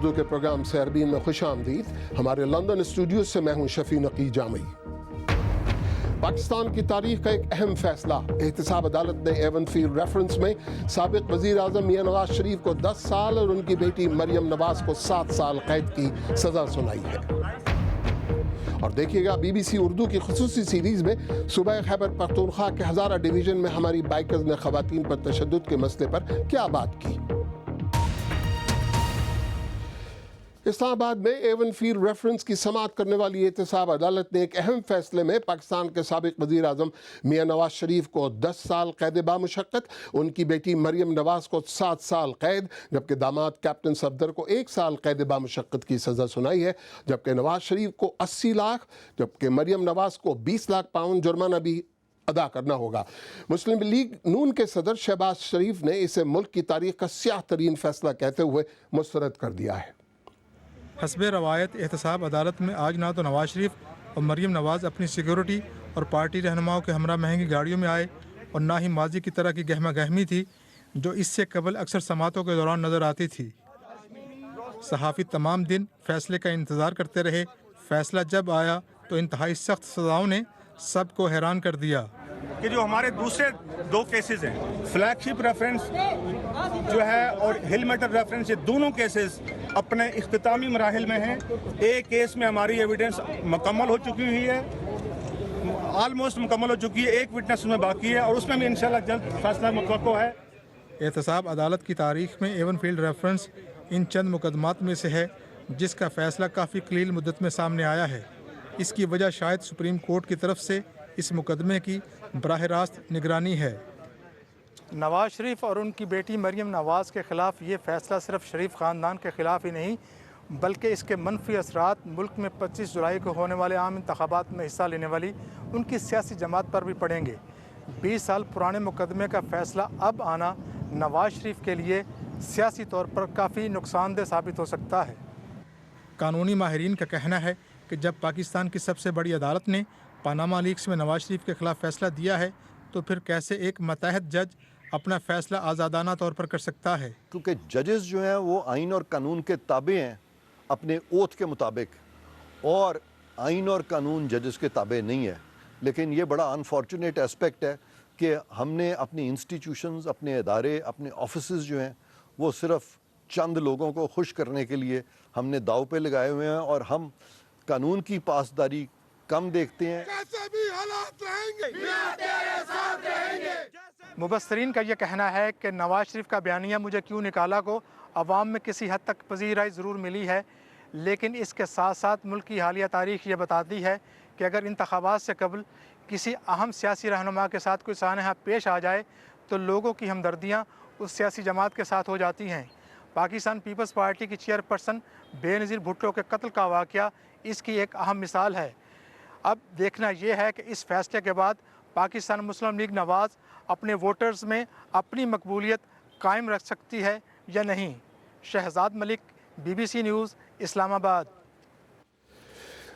اردو کے پروگرام سے عربی میں خوش آمدید. ہمارے لندن اسٹوڈیو سے میں ہوں شفیع نقی جامعی. پاکستان کی تاریخ کا ایک اہم فیصلہ. احتساب عدالت نے ایون فیلڈ ریفرنس میں سابق وزیر اعظم میاں نواز شریف کو 10 سال اور ان کی بیٹی مریم نواز کو 7 سال قید کی سزا سنائی ہے. اور دیکھیے گا بی بی سی اردو کی خصوصی سیریز میں صوبہ خیبر پختونخوا کے ہزارہ ڈویژن میں ہماری بائکرز نے خواتین پر تشدد کے مسئلے پر کیا بات کی. اسلام آباد میں ایون فیلڈ ریفرنس کی سماعت کرنے والی احتساب عدالت نے ایک اہم فیصلے میں پاکستان کے سابق وزیر اعظم میاں نواز شریف کو 10 سال قید بامشقت، ان کی بیٹی مریم نواز کو 7 سال قید، جبکہ داماد کیپٹن صفدر کو 1 سال قید بامشقت کی سزا سنائی ہے. جبکہ نواز شریف کو 80 لاکھ جبکہ مریم نواز کو 20 لاکھ پاؤنڈ جرمانہ بھی ادا کرنا ہوگا. مسلم لیگ نون کے صدر شہباز شریف نے اسے ملک کی تاریخ کا سیاہ ترین فیصلہ کہتے ہوئے مسترد کر دیا ہے. حسب روایت احتساب عدالت میں آج نہ تو نواز شریف اور مریم نواز اپنی سیکیورٹی اور پارٹی رہنماؤں کے ہمراہ مہنگی گاڑیوں میں آئے اور نہ ہی ماضی کی طرح کی گہما گہمی تھی جو اس سے قبل اکثر سماعتوں کے دوران نظر آتی تھی. صحافی تمام دن فیصلے کا انتظار کرتے رہے. فیصلہ جب آیا تو انتہائی سخت سزاؤں نے سب کو حیران کر دیا. کہ جو ہمارے دوسرے 2 کیسز ہیں، فلیگ شپ ریفرنس جو ہے اور ہل میٹر ریفرنس، یہ دونوں کیسز اپنے اختتامی مراحل میں ہیں. ایک کیس میں ہماری ایویڈنس مکمل ہو چکی ہوئی ہے، آلموسٹ مکمل ہو چکی ہے. ایک وٹنس میں باقی ہے اور اس میں بھی انشاءاللہ جلد فیصلہ متوقع ہے. احتساب عدالت کی تاریخ میں ایون فیلڈ ریفرنس ان چند مقدمات میں سے ہے جس کا فیصلہ کافی قلیل مدت میں سامنے آیا ہے. اس کی وجہ شاید سپریم کورٹ کی طرف سے اس مقدمے کی براہ راست نگرانی ہے. نواز شریف اور ان کی بیٹی مریم نواز کے خلاف یہ فیصلہ صرف شریف خاندان کے خلاف ہی نہیں بلکہ اس کے منفی اثرات ملک میں 25 جولائی کو ہونے والے عام انتخابات میں حصہ لینے والی ان کی سیاسی جماعت پر بھی پڑیں گے. 20 سال پرانے مقدمے کا فیصلہ اب آنا نواز شریف کے لیے سیاسی طور پر کافی نقصان دہ ثابت ہو سکتا ہے. قانونی ماہرین کا کہنا ہے کہ جب پاکستان کی سب سے بڑی عدالت نے پاناما لیکس میں نواز شریف کے خلاف فیصلہ دیا ہے تو پھر کیسے ایک ماتحت جج اپنا فیصلہ آزادانہ طور پر کر سکتا ہے. کیونکہ ججز جو ہیں وہ آئین اور قانون کے تابع ہیں اپنے اوتھ کے مطابق، اور آئین اور قانون ججز کے تابع نہیں ہے. لیکن یہ بڑا انفارچونیٹ اسپیکٹ ہے کہ ہم نے اپنی انسٹیٹیوشنز، اپنے ادارے، اپنے آفیسز جو ہیں وہ صرف چند لوگوں کو خوش کرنے کے لیے ہم نے داؤ پہ لگائے ہوئے ہیں، اور ہم قانون کی پاسداری کم دیکھتے ہیں. کیسے بھی حالات رہیں گے، میں تیرے ساتھ رہیں گے. مبصرین کا یہ کہنا ہے کہ نواز شریف کا بیانیہ مجھے کیوں نکالا کو عوام میں کسی حد تک پذیرائی ضرور ملی ہے، لیکن اس کے ساتھ ساتھ ملک کی حالیہ تاریخ یہ بتاتی ہے کہ اگر انتخابات سے قبل کسی اہم سیاسی رہنما کے ساتھ کوئی سانحہ پیش آ جائے تو لوگوں کی ہمدردیاں اس سیاسی جماعت کے ساتھ ہو جاتی ہیں. پاکستان پیپلز پارٹی کی چیئرپرسن بے نظیر بھٹو کے قتل کا واقعہ اس کی ایک اہم مثال ہے. اب دیکھنا یہ ہے کہ اس فیصلے کے بعد پاکستان مسلم لیگ نواز اپنے ووٹرز میں اپنی مقبولیت قائم رکھ سکتی ہے یا نہیں. شہزاد ملک، بی بی سی نیوز، اسلام آباد.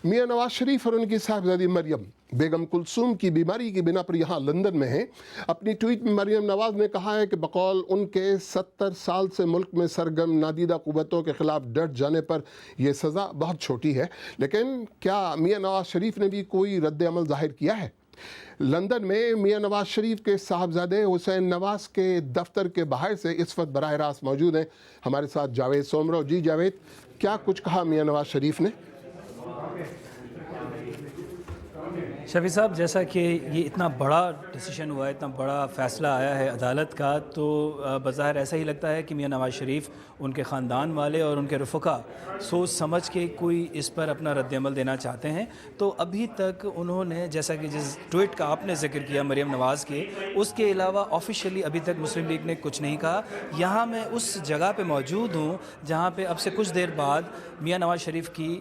میاں نواز شریف اور ان کی صاحبزادی مریم بیگم کلثوم کی بیماری کی بنا پر یہاں لندن میں ہیں. اپنی ٹویٹ میں مریم نواز نے کہا ہے کہ بقول ان کے 70 سال سے ملک میں سرگرم نادیدہ قوتوں کے خلاف ڈٹ جانے پر یہ سزا بہت چھوٹی ہے. لیکن کیا میاں نواز شریف نے بھی کوئی رد عمل ظاہر کیا ہے؟ لندن میں میاں نواز شریف کے صاحبزادے حسین نواز کے دفتر کے باہر سے اس وقت براہ راست موجود ہیں ہمارے ساتھ جاوید سومرو. جی جاوید، کیا کچھ کہا میاں نواز شریف نے؟ شفیع صاحب، جیسا کہ یہ اتنا بڑا ڈیسیشن ہوا ہے، اتنا بڑا فیصلہ آیا ہے عدالت کا، تو بظاہر ایسا ہی لگتا ہے کہ میاں نواز شریف، ان کے خاندان والے اور ان کے رفقا سوچ سمجھ کے کوئی اس پر اپنا رد عمل دینا چاہتے ہیں. تو ابھی تک انہوں نے، جیسا کہ جس ٹویٹ کا آپ نے ذکر کیا مریم نواز کے، اس کے علاوہ آفیشیلی ابھی تک مسلم لیگ نے کچھ نہیں کہا. یہاں میں اس جگہ پہ موجود ہوں جہاں پہ اب سے کچھ دیر بعد میاں نواز شریف کی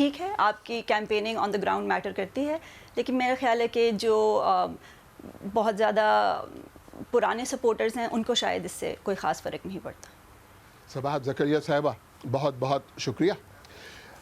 ٹھیک ہے آپ کی campaigning on the ground matter کرتی ہے، لیکن میرا خیال ہے کہ جو بہت زیادہ پرانے سپورٹرز ہیں ان کو شاید اس سے کوئی خاص فرق نہیں پڑتا۔ سباحت زکریا صاحبہ بہت بہت شکریہ۔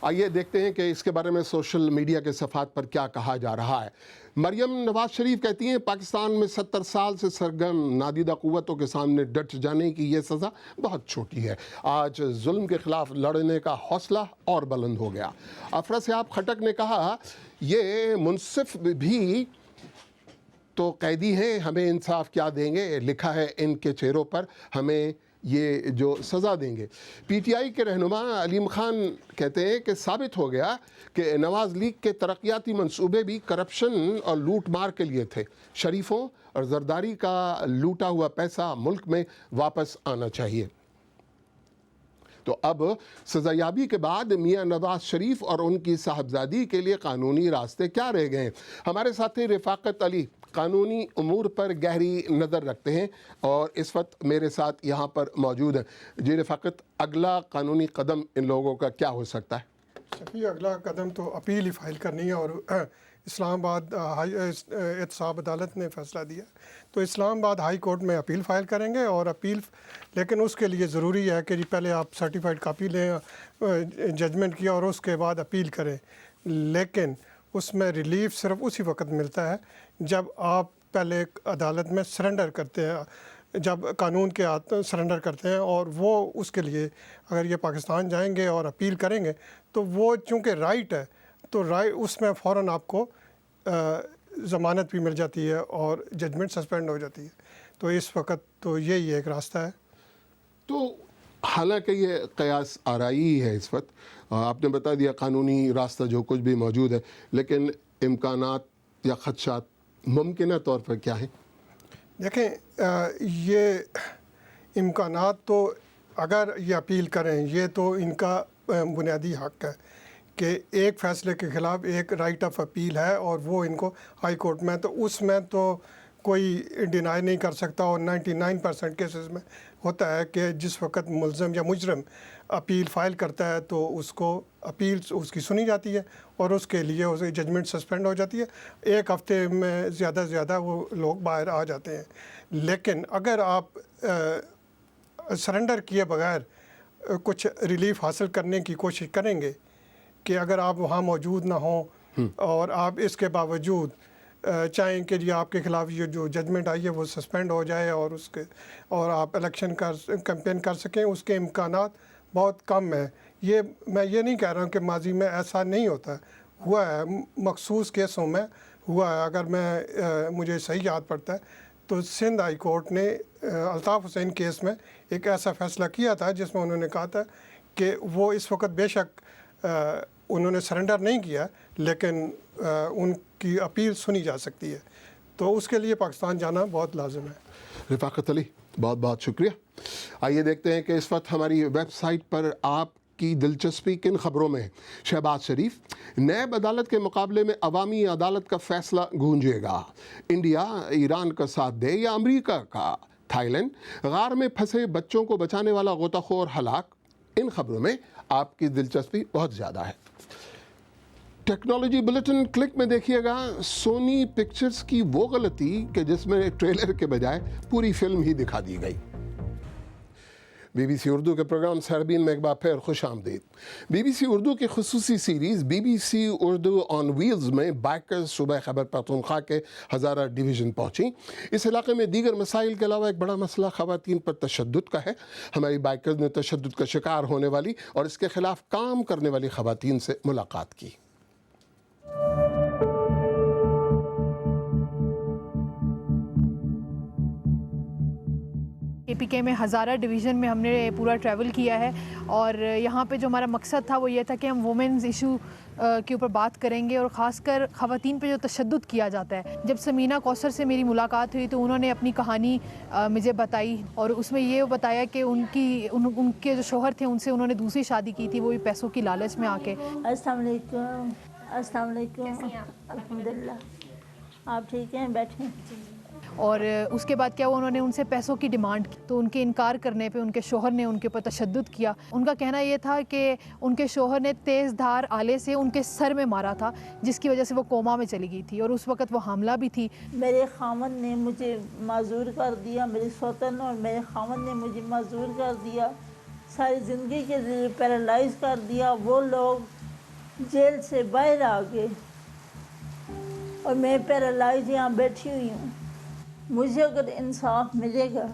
آئیے دیکھتے ہیں کہ اس کے بارے میں سوشل میڈیا کے صفحات پر کیا کہا جا رہا ہے۔ مریم نواز شریف کہتی ہیں پاکستان میں 70 سال سے سرگرم نادیدہ قوتوں کے سامنے ڈٹ جانے کی یہ سزا بہت چھوٹی ہے، آج ظلم کے خلاف لڑنے کا حوصلہ اور بلند ہو گیا۔ افراسیاب خٹک نے کہا یہ منصف بھی تو قیدی ہیں، ہمیں انصاف کیا دیں گے، لکھا ہے ان کے چہروں پر، ہمیں یہ جو سزا دیں گے۔ پی ٹی آئی کے رہنما علیم خان کہتے ہیں کہ ثابت ہو گیا کہ نواز لیگ کے ترقیاتی منصوبے بھی کرپشن اور لوٹ مار کے لیے تھے، شریفوں اور زرداری کا لوٹا ہوا پیسہ ملک میں واپس آنا چاہیے۔ تو اب سزایابی کے بعد میاں نواز شریف اور ان کی صاحبزادی کے لیے قانونی راستے کیا رہ گئے ہیں؟ ہمارے ساتھی رفاقت علی قانونی امور پر گہری نظر رکھتے ہیں اور اس وقت میرے ساتھ یہاں پر موجود ہیں۔ جی رفاقت، اگلا قانونی قدم ان لوگوں کا کیا ہو سکتا ہے؟ شفیع، اگلا قدم تو اپیل ہی فائل کرنی ہے، اور اسلام آباد احتساب عدالت نے فیصلہ دیا تو اسلام آباد ہائی کورٹ میں اپیل فائل کریں گے، اور اپیل لیکن اس کے لیے ضروری ہے کہ جی پہلے آپ سرٹیفائڈ کاپی لیں ججمنٹ کی اور اس کے بعد اپیل کریں، لیکن اس میں ریلیف صرف اسی وقت ملتا ہے جب آپ پہلے عدالت میں سرنڈر کرتے ہیں، جب قانون کے سرنڈر کرتے ہیں، اور وہ اس کے لیے اگر یہ پاکستان جائیں گے اور اپیل کریں گے تو وہ چونکہ رائٹ ہے تو اس میں فوراً آپ کو ضمانت بھی مل جاتی ہے اور ججمنٹ سسپینڈ ہو جاتی ہے، تو اس وقت تو یہی ایک راستہ ہے۔ تو حالانکہ یہ قیاس آرائی ہے اس وقت، آپ نے بتا دیا قانونی راستہ جو کچھ بھی موجود ہے، لیکن امکانات یا خدشات ممکنہ طور پر کیا ہیں؟ دیکھیں یہ امکانات تو اگر یہ اپیل کریں یہ تو ان کا بنیادی حق ہے کہ ایک فیصلے کے خلاف ایک رائٹ آف اپیل ہے، اور وہ ان کو ہائی کورٹ میں، تو اس میں تو کوئی ڈینائی نہیں کر سکتا، اور 99% کیسز میں ہوتا ہے کہ جس وقت ملزم یا مجرم اپیل فائل کرتا ہے تو اس کو اپیل اس کی سنی جاتی ہے اور اس کے لیے اسے ججمنٹ سسپینڈ ہو جاتی ہے، ایک ہفتے میں زیادہ سے زیادہ وہ لوگ باہر آ جاتے ہیں۔ لیکن اگر آپ سرنڈر کیے بغیر کچھ ریلیف حاصل کرنے کی کوشش کریں گے کہ اگر آپ وہاں موجود نہ ہوں اور آپ اس کے باوجود چاہیں کہ جی آپ کے خلاف یہ جو ججمنٹ آئی ہے وہ سسپینڈ ہو جائے اور آپ الیکشن کیمپین کر سکیں، اس کے امکانات بہت کم ہیں۔ میں یہ نہیں کہہ رہا ہوں کہ ماضی میں ایسا نہیں ہوتا، ہوا ہے، مخصوص کیسوں میں ہوا ہے۔ اگر مجھے صحیح یاد پڑتا ہے تو سندھ ہائی کورٹ نے الطاف حسین کیس میں ایک ایسا فیصلہ کیا تھا جس میں انہوں نے کہا تھا کہ وہ اس وقت بے شک انہوں نے سرنڈر نہیں کیا لیکن ان کی اپیل سنی جا سکتی ہے، تو اس کے لیے پاکستان جانا بہت لازم ہے۔ رفاقت علی بہت بہت شکریہ۔ آئیے دیکھتے ہیں کہ اس وقت ہماری ویب سائٹ پر آپ کی دلچسپی کن خبروں میں ہے۔ شہباز شریف، نیب عدالت کے مقابلے میں عوامی عدالت کا فیصلہ گونجے گا، انڈیا ایران کا ساتھ دے یا امریکہ کا، تھائی لینڈ، غار میں پھنسے بچوں کو بچانے والا غوطہ خور ہلاک، ان خبروں میں آپ کی دلچسپی بہت زیادہ ہے۔ ٹیکنالوجی بلیٹن کلک میں دیکھیے گا سونی پکچرز کی وہ غلطی کہ جس میں ٹریلر کے بجائے پوری فلم ہی دکھا دی گئی۔ بی بی سی اردو کے پروگرام سربین میں ایک بار پھر خوش آمدید۔ بی بی سی اردو کی خصوصی series B B C Urdu on wheels میں بائکرز صوبہ خیبر پختونخوا کے ہزارہ ڈویژن پہنچی۔ اس علاقے میں دیگر مسائل کے علاوہ ایک بڑا مسئلہ خواتین پر تشدد کا ہے۔ ہماری بائکرز نے تشدد کا شکار ہونے والی اور اس کے خلاف کام کرنے والی خواتین سے ملاقات کی۔ اے پی کے میں ہزارہ ڈویژن میں ہم نے پورا ٹریول کیا ہے، اور یہاں پہ جو ہمارا مقصد تھا وہ یہ تھا کہ ہم وومنز ایشو کے اوپر بات کریں گے، اور خاص کر خواتین پہ جو تشدد کیا جاتا ہے۔ جب سمینہ کوثر سے میری ملاقات ہوئی تو انہوں نے اپنی کہانی مجھے بتائی، اور اس میں یہ بتایا کہ ان کے جو شوہر تھے ان سے انہوں نے دوسری شادی کی تھی، وہ بھی پیسوں کی لالچ میں آ کے۔ السلام علیکم۔ السلام علیکم۔ الحمدللہ۔ آپ ٹھیک ہیں؟ بیٹھیں۔ اور اس کے بعد کیا ہوا, انہوں نے ان سے پیسوں کی ڈیمانڈ کی, تو ان کے انکار کرنے پہ ان کے شوہر نے ان کے اوپر تشدد کیا. ان کا کہنا یہ تھا کہ ان کے شوہر نے تیز دھار آلے سے ان کے سر میں مارا تھا, جس کی وجہ سے وہ کوما میں چلی گئی تھی, اور اس وقت وہ حاملہ بھی تھی. میرے خامن نے مجھے معذور کر دیا, میری سوتن اور میرے خامن نے مجھے معذور کر دیا, ساری زندگی کے لیے پیرالائز کر دیا. وہ لوگ جیل سے باہر آ گئے اور میں پیرالائز یہاں بیٹھی ہوئی ہوں. مجھے اگر انصاف ملے گا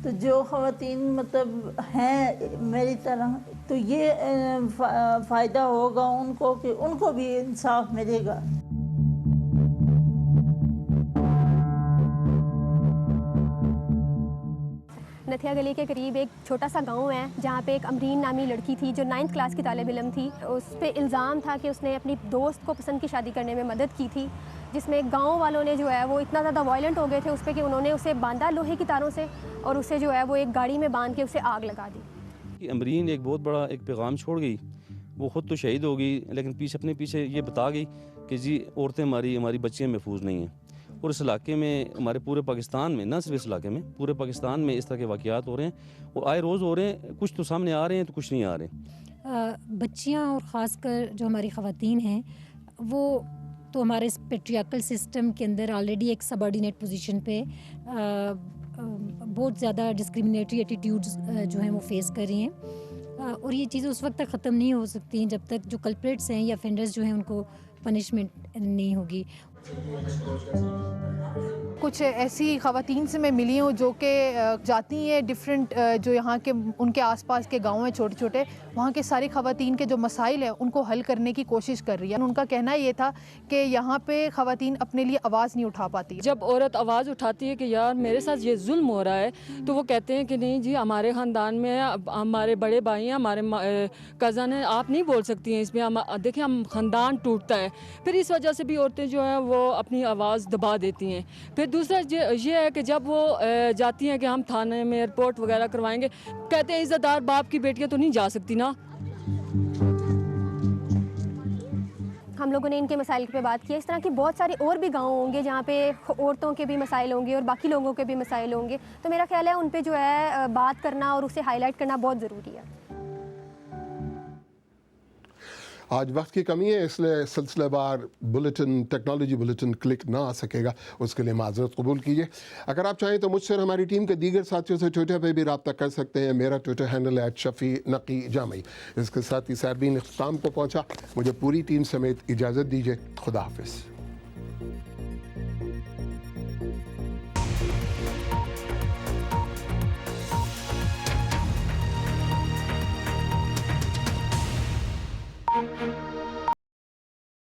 تو جو خواتین مطلب ہیں میری طرح, تو یہ فائدہ ہوگا ان کو کہ ان کو بھی انصاف ملے گا. نتھیا گلی کے قریب ایک چھوٹا سا گاؤں ہے جہاں پہ ایک امرین نامی لڑکی تھی جو 9th کلاس کی طالب علم تھی. اس پہ الزام تھا کہ اس نے اپنی دوست کو پسند کی شادی کرنے میں مدد کی تھی, جس میں گاؤں والوں نے جو ہے وہ اتنا زیادہ وائلنٹ ہو گئے تھے اس پہ کہ انہوں نے اسے باندھا لوہے کی تاروں سے اور اسے جو ہے وہ ایک گاڑی میں باندھ کے اسے آگ لگا دی. امرین ایک بہت بڑا ایک پیغام چھوڑ گئی. وہ خود تو شہید ہو گئی لیکن اپنے پیچھے یہ بتا گئی کہ جی عورتیں ہماری بچیاں محفوظ نہیں ہیں. اور اس علاقے میں ہمارے پورے پاکستان میں, نہ صرف اس علاقے میں, پورے پاکستان میں اس طرح کے واقعات ہو رہے ہیں اور آئے روز ہو رہے ہیں. کچھ تو سامنے آ رہے ہیں تو کچھ نہیں آ رہے. بچیاں اور خاص کر جو ہماری خواتین ہیں وہ تو ہمارے اس پیٹریارکل سسٹم کے اندر آلریڈی ایک سب آرڈینیٹ پوزیشن پہ بہت زیادہ ڈسکریمنیٹری ایٹیٹیوڈز جو ہیں وہ فیس کر رہی ہیں, اور یہ چیزیں اس وقت تک ختم نہیں ہو سکتی جب تک جو کلپریٹس ہیں یا فینڈرز جو ہیں ان کو پنشمنٹ نہیں ہوگی. کچھ ایسی خواتین سے میں ملی ہوں جو کہ جاتی ہیں ڈفرینٹ جو یہاں کے ان کے آس پاس کے گاؤں ہیں چھوٹے چھوٹے, وہاں کے ساری خواتین کے جو مسائل ہیں ان کو حل کرنے کی کوشش کر رہی ہے. ان کا کہنا یہ تھا کہ یہاں پہ خواتین اپنے لیے آواز نہیں اٹھا پاتی. جب عورت آواز اٹھاتی ہے کہ یار میرے ساتھ یہ ظلم ہو رہا ہے, تو وہ کہتے ہیں کہ نہیں جی ہمارے خاندان میں ہمارے بڑے بھائی ہیں, ہمارے کزن ہیں, آپ نہیں بول سکتی ہیں اس میں. دیکھیں ہم خاندان ٹوٹتا ہے. پھر اس وجہ سے بھی عورتیں جو ہیں وہ اپنی آواز دبا دیتی ہیں. پھر دوسرا یہ ہے کہ جب وہ جاتی ہیں کہ ہم تھانے میں رپورٹ وغیرہ کروائیں گے, کہتے ہیں عزت دار باپ کی بیٹیاں تو نہیں جا سکتی نا. ہم لوگوں نے ان کے مسائل پہ بات کی. اس طرح کے بہت سارے اور بھی گاؤں ہوں گے جہاں پہ عورتوں کے بھی مسائل ہوں گے اور باقی لوگوں کے بھی مسائل ہوں گے. تو میرا خیال ہے ان پہ جو ہے بات کرنا اور اسے ہائی لائٹ کرنا بہت ضروری ہے. آج وقت کی کمی ہے اس لیے سلسلہ بار بلیٹن ٹیکنالوجی بلیٹن کلک نہ آ سکے گا, اس کے لیے معذرت قبول کیجیے. اگر آپ چاہیں تو مجھ سے اور ہماری ٹیم کے دیگر ساتھیوں سے ٹویٹر پہ بھی رابطہ کر سکتے ہیں. میرا ٹویٹر ہینڈل ہے @شفیع_نقی. اس کے ساتھ ہی ساربین اختتام کو پہنچا. مجھے پوری ٹیم سمیت اجازت دیجیے. خدا حافظ.